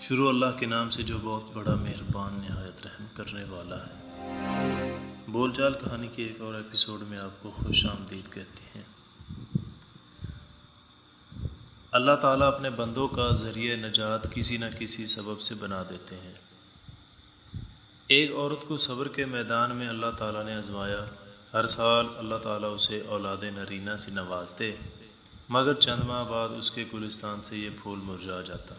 شروع اللہ کے نام سے جو بہت بڑا مہربان نہایت رحم کرنے والا ہے۔ بول چال کہانی کے ایک اور ایپیسوڈ میں آپ کو خوش آمدید کہتے ہیں۔ اللہ تعالیٰ اپنے بندوں کا ذریعہ نجات کسی نہ کسی سبب سے بنا دیتے ہیں۔ ایک عورت کو صبر کے میدان میں اللہ تعالیٰ نے آزمایا۔ ہر سال اللہ تعالیٰ اسے اولاد نرینہ سے نوازتے، مگر چند ماہ بعد اس کے گلستان سے یہ پھول مرجھا جاتا،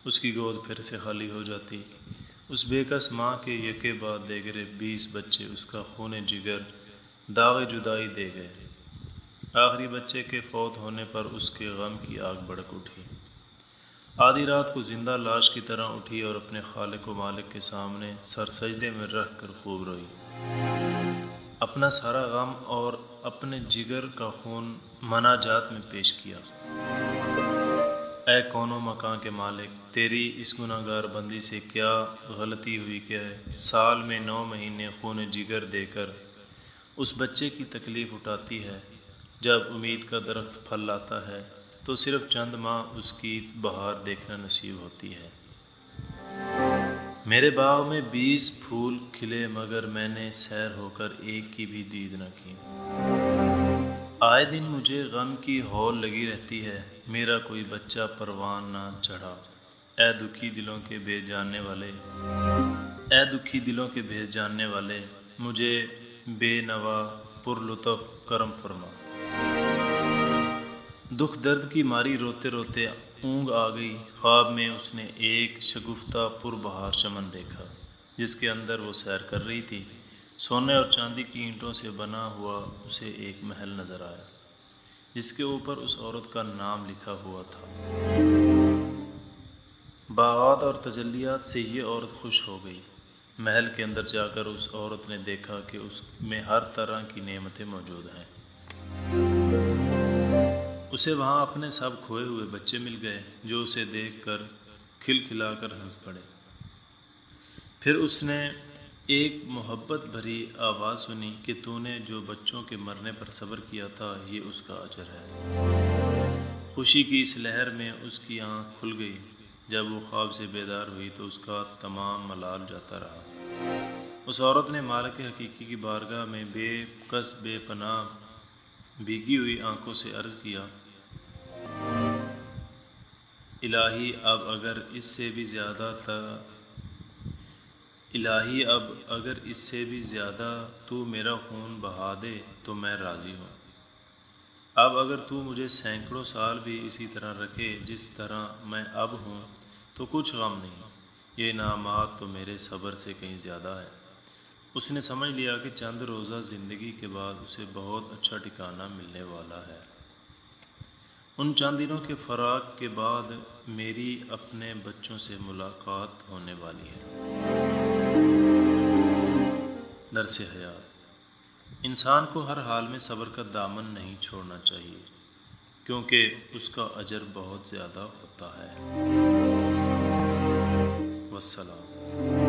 اس کی گود پھر سے خالی ہو جاتی۔ اس بے کس ماں کے یکے بعد دیگرے 20 بچے اس کا خون جگر داغ جدائی دے گئے۔ آخری بچے کے فوت ہونے پر اس کے غم کی آگ بھڑک اٹھی۔ آدھی رات کو زندہ لاش کی طرح اٹھی اور اپنے خالق و مالک کے سامنے سر سجدے میں رکھ کر خوب روئی۔ اپنا سارا غم اور اپنے جگر کا خون مناجات میں پیش کیا۔ اے کون و مکان کے مالک، تیری اس گناہ گار بندی سے کیا غلطی ہوئی کہ سال میں 9 مہینے خون جگر دے کر اس بچے کی تکلیف اٹھاتی ہے۔ جب امید کا درخت پھل لاتا ہے تو صرف چند ماہ اس کی بہار دیکھنا نصیب ہوتی ہے۔ میرے باغ میں 20 پھول کھلے، مگر میں نے سیر ہو کر ایک کی بھی دید نہ کی۔ آئے دن مجھے غم کی ہول لگی رہتی ہے، میرا کوئی بچہ پروان نہ چڑھا۔ اے دکھی دلوں کے بھیج جاننے والے، اے دکھی دلوں کے بھیج جاننے والے، مجھے بے نوا پر لطف کرم فرما۔ دکھ درد کی ماری روتے روتے اونگ آ گئی۔ خواب میں اس نے ایک شگفتہ پر بہار چمن دیکھا جس کے اندر وہ سیر کر رہی تھی۔ سونے اور چاندی کی اینٹوں سے بنا ہوا اسے ایک محل نظر آیا جس کے اوپر اس عورت کا نام لکھا ہوا تھا۔ باغات اور تجلیات سے یہ عورت خوش ہو گئی۔ محل کے اندر جا کر اس عورت نے دیکھا کہ اس میں ہر طرح کی نعمتیں موجود ہیں۔ اسے وہاں اپنے سب کھوئے ہوئے بچے مل گئے جو اسے دیکھ کر کھل کھلا کر ہنس پڑے۔ پھر اس نے ایک محبت بھری آواز سنی کہ تو نے جو بچوں کے مرنے پر صبر کیا تھا یہ اس کا اجر ہے۔ خوشی کی اس لہر میں اس کی آنکھ کھل گئی۔ جب وہ خواب سے بیدار ہوئی تو اس کا تمام ملال جاتا رہا۔ اس عورت نے مالک حقیقی کی بارگاہ میں بے کس بے پناہ بھیگی ہوئی آنکھوں سے عرض کیا، الہی اب اگر اس سے بھی زیادہ تو میرا خون بہا دے تو میں راضی ہوں۔ اب اگر تو مجھے سینکڑوں سال بھی اسی طرح رکھے جس طرح میں اب ہوں تو کچھ غم نہیں، یہ انعامات تو میرے صبر سے کہیں زیادہ ہے۔ اس نے سمجھ لیا کہ چند روزہ زندگی کے بعد اسے بہت اچھا ٹھکانہ ملنے والا ہے۔ ان چند دنوں کے فراق کے بعد میری اپنے بچوں سے ملاقات ہونے والی ہے۔ درس حیات: انسان کو ہر حال میں صبر کا دامن نہیں چھوڑنا چاہیے کیونکہ اس کا اجر بہت زیادہ ہوتا ہے۔ والسلام۔